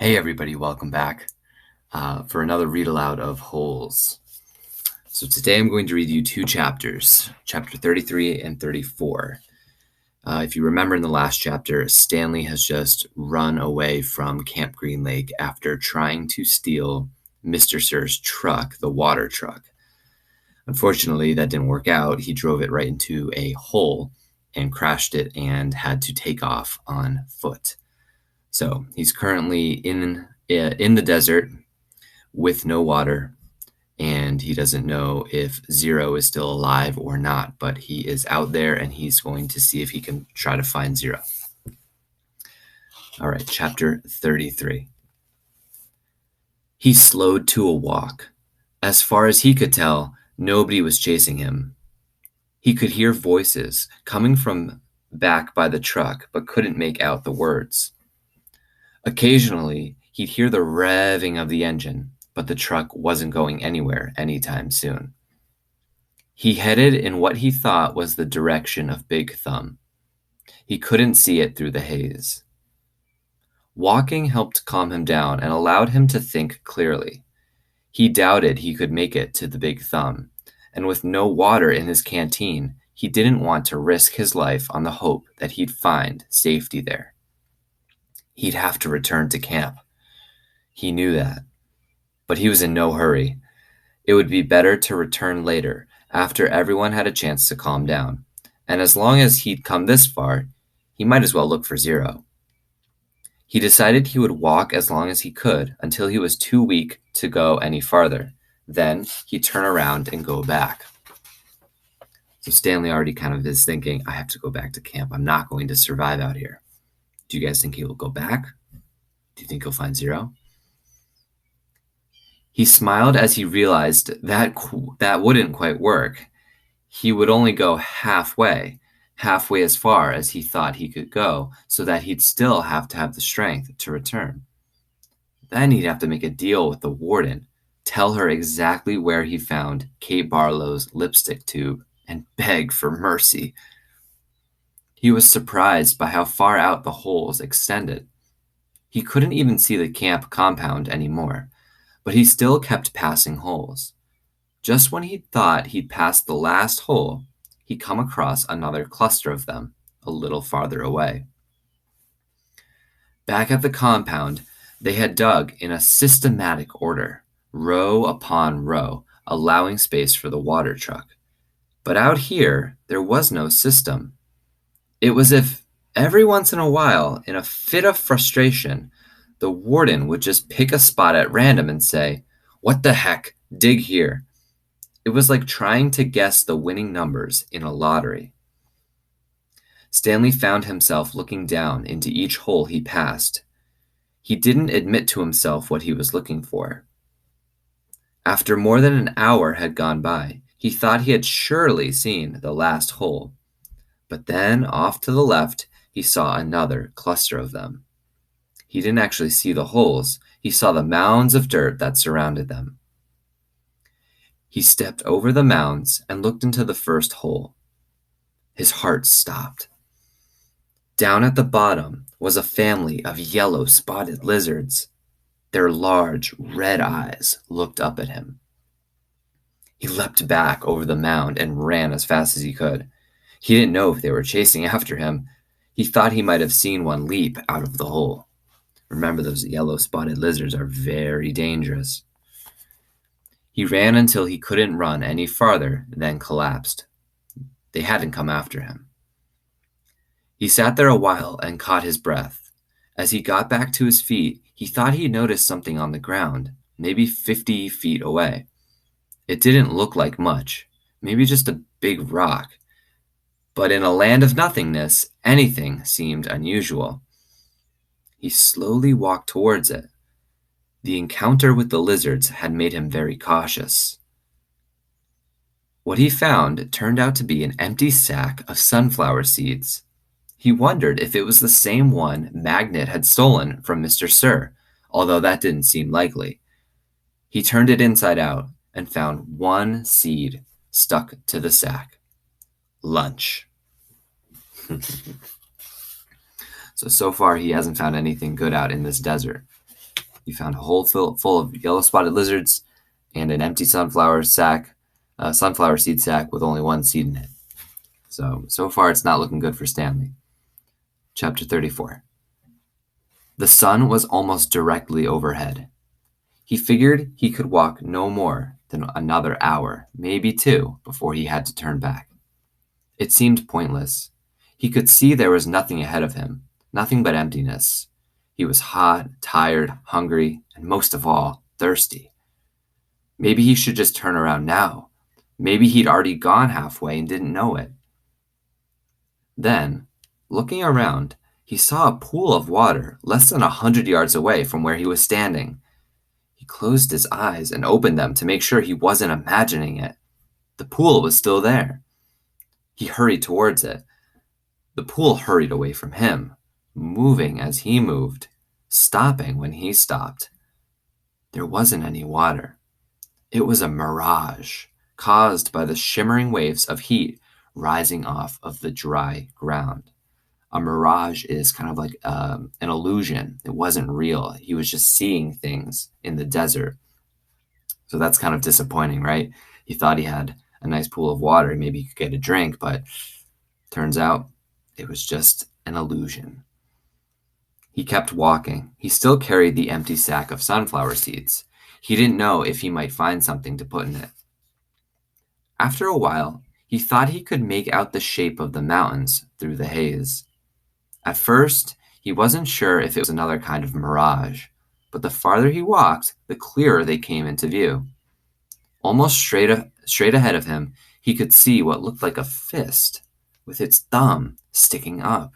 Hey everybody, welcome back for another read aloud of Holes. So today I'm going to read you two chapters, chapter 33 and 34. If you remember in the last chapter, Stanley has just run away from Camp Green Lake after trying to steal Mr. Sir's truck, the water truck. Unfortunately, that didn't work out. He drove it right into a hole and crashed it and had to take off on foot. So he's currently in the desert with no water, and he doesn't know if Zero is still alive or not, but he is out there and he's going to see if he can try to find Zero. All right, chapter 33. He slowed to a walk. As far as he could tell, nobody was chasing him. He could hear voices coming from back by the truck, but couldn't make out the words. Occasionally, he'd hear the revving of the engine, but the truck wasn't going anywhere anytime soon. He headed in what he thought was the direction of Big Thumb. He couldn't see it through the haze. Walking helped calm him down and allowed him to think clearly. He doubted he could make it to the Big Thumb, and with no water in his canteen, he didn't want to risk his life on the hope that he'd find safety there. He'd have to return to camp. He knew that, but he was in no hurry. It would be better to return later, after everyone had a chance to calm down, and as long as he'd come this far, he might as well look for Zero. He decided he would walk as long as he could until he was too weak to go any farther. Then he'd turn around and go back. So Stanley already kind of is thinking, I have to go back to camp. I'm not going to survive out here. Do you guys think he will go back? Do you think he'll find Zero? He smiled as he realized that wouldn't quite work. He would only go halfway as far as he thought he could go, so that he'd still have to have the strength to return. Then he'd have to make a deal with the warden, tell her exactly where he found Kate Barlow's lipstick tube, and beg for mercy. He was surprised by how far out the holes extended. He couldn't even see the camp compound anymore, but he still kept passing holes. Just when he thought he'd passed the last hole, he come across another cluster of them, a little farther away. Back at the compound, they had dug in a systematic order, row upon row, allowing space for the water truck. But out here, there was no system. It was if every once in a while, in a fit of frustration, the warden would just pick a spot at random and say, "What the heck? Dig here." It was like trying to guess the winning numbers in a lottery. Stanley found himself looking down into each hole he passed. He didn't admit to himself what he was looking for. After more than an hour had gone by, he thought he had surely seen the last hole. But then, off to the left, he saw another cluster of them. He didn't actually see the holes. He saw the mounds of dirt that surrounded them. He stepped over the mounds and looked into the first hole. His heart stopped. Down at the bottom was a family of yellow spotted lizards. Their large red eyes looked up at him. He leapt back over the mound and ran as fast as he could. He didn't know if they were chasing after him. He thought he might have seen one leap out of the hole. Remember, those yellow spotted lizards are very dangerous. He ran until he couldn't run any farther, then collapsed. They hadn't come after him. He sat there a while and caught his breath. As he got back to his feet, he thought he noticed something on the ground, maybe 50 feet away. It didn't look like much, maybe just a big rock. But in a land of nothingness, anything seemed unusual. He slowly walked towards it. The encounter with the lizards had made him very cautious. What he found turned out to be an empty sack of sunflower seeds. He wondered if it was the same one Magnet had stolen from Mr. Sir, although that didn't seem likely. He turned it inside out and found one seed stuck to the sack. Lunch. So far he hasn't found anything good out in this desert. He found a hole full of yellow-spotted lizards and an empty sunflower seed sack with only one seed in it. So far it's not looking good for Stanley. Chapter 34. The sun was almost directly overhead. He figured he could walk no more than another hour, maybe 2, before he had to turn back. It seemed pointless. He could see there was nothing ahead of him, nothing but emptiness. He was hot, tired, hungry, and most of all, thirsty. Maybe he should just turn around now. Maybe he'd already gone halfway and didn't know it. Then, looking around, he saw a pool of water less than 100 yards away from where he was standing. He closed his eyes and opened them to make sure he wasn't imagining it. The pool was still there. He hurried towards it. The pool hurried away from him, moving as he moved, stopping when he stopped. There wasn't any water. It was a mirage caused by the shimmering waves of heat rising off of the dry ground. A mirage is kind of like an illusion. It wasn't real. He was just seeing things in the desert. So that's kind of disappointing, right? He thought he had a nice pool of water. Maybe he could get a drink, but turns out it was just an illusion. He kept walking. He still carried the empty sack of sunflower seeds. He didn't know if he might find something to put in it. After a while, he thought he could make out the shape of the mountains through the haze. At first, he wasn't sure if it was another kind of mirage, but the farther he walked, the clearer they came into view. Almost straight ahead of him, he could see what looked like a fist, with its thumb sticking up.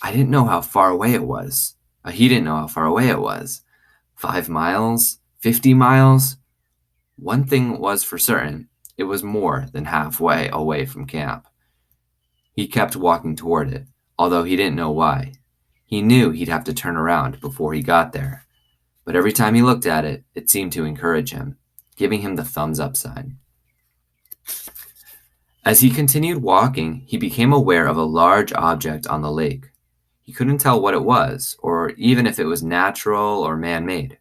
I didn't know how far away it was. He didn't know how far away it was. 5 miles? 50 miles? One thing was for certain, it was more than halfway away from camp. He kept walking toward it, although he didn't know why. He knew he'd have to turn around before he got there. But every time he looked at it, it seemed to encourage him, giving him the thumbs up sign. As he continued walking, he became aware of a large object on the lake. He couldn't tell what it was, or even if it was natural or man-made.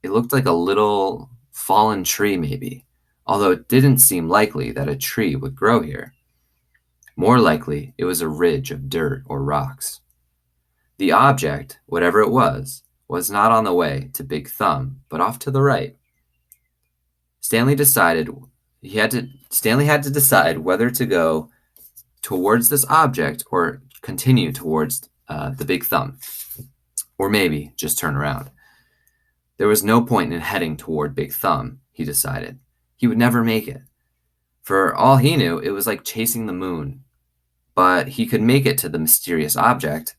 It looked like a little fallen tree, maybe, although it didn't seem likely that a tree would grow here. More likely, it was a ridge of dirt or rocks. The object, whatever it was not on the way to Big Thumb, but off to the right. Stanley had to decide whether to go towards this object or continue towards the Big Thumb, or maybe just turn around. There was no point in heading toward Big Thumb, he decided. He would never make it. For all he knew, it was like chasing the moon. But he could make it to the mysterious object.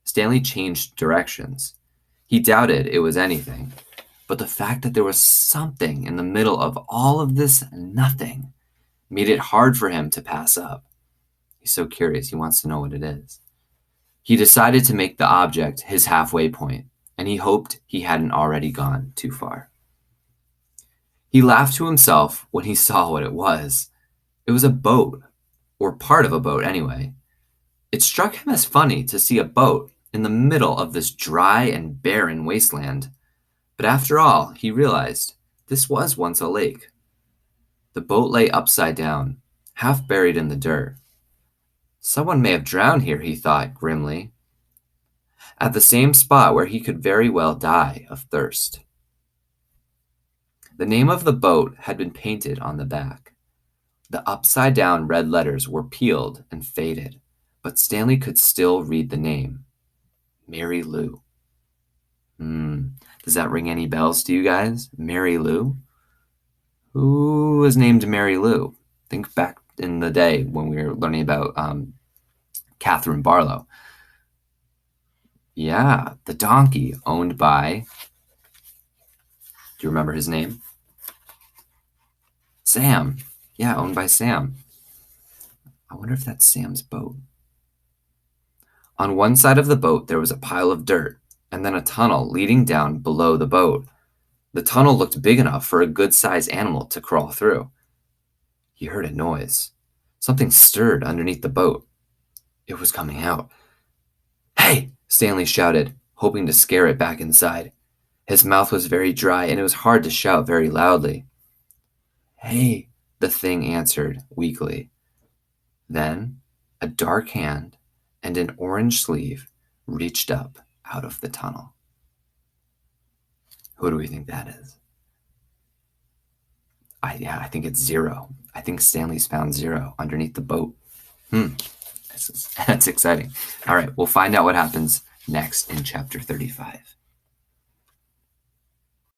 Stanley changed directions. He doubted it was anything. But the fact that there was something in the middle of all of this nothing made it hard for him to pass up. He's so curious. He wants to know what it is. He decided to make the object his halfway point, and he hoped he hadn't already gone too far. He laughed to himself when he saw what it was. It was a boat, or part of a boat anyway. It struck him as funny to see a boat in the middle of this dry and barren wasteland. But after all, he realized this was once a lake. The boat lay upside down, half buried in the dirt. Someone may have drowned here, he thought grimly, at the same spot where he could very well die of thirst. The name of the boat had been painted on the back. The upside-down red letters were peeled and faded, but Stanley could still read the name. Mary Lou. Does that ring any bells to you guys? Mary Lou? Who was named Mary Lou? Think back in the day when we were learning about Catherine Barlow. Yeah, the donkey owned by... Do you remember his name? Sam. Yeah, owned by Sam. I wonder if that's Sam's boat. On one side of the boat, there was a pile of dirt, and then a tunnel leading down below the boat. The tunnel looked big enough for a good-sized animal to crawl through. He heard a noise. Something stirred underneath the boat. It was coming out. "Hey!" Stanley shouted, hoping to scare it back inside. His mouth was very dry, and it was hard to shout very loudly. "Hey," the thing answered weakly. Then a dark hand and an orange sleeve reached up out of the tunnel. Who do we think that is? I think it's Zero. I think Stanley's found Zero underneath the boat. That's exciting. All right, we'll find out what happens next in chapter 35.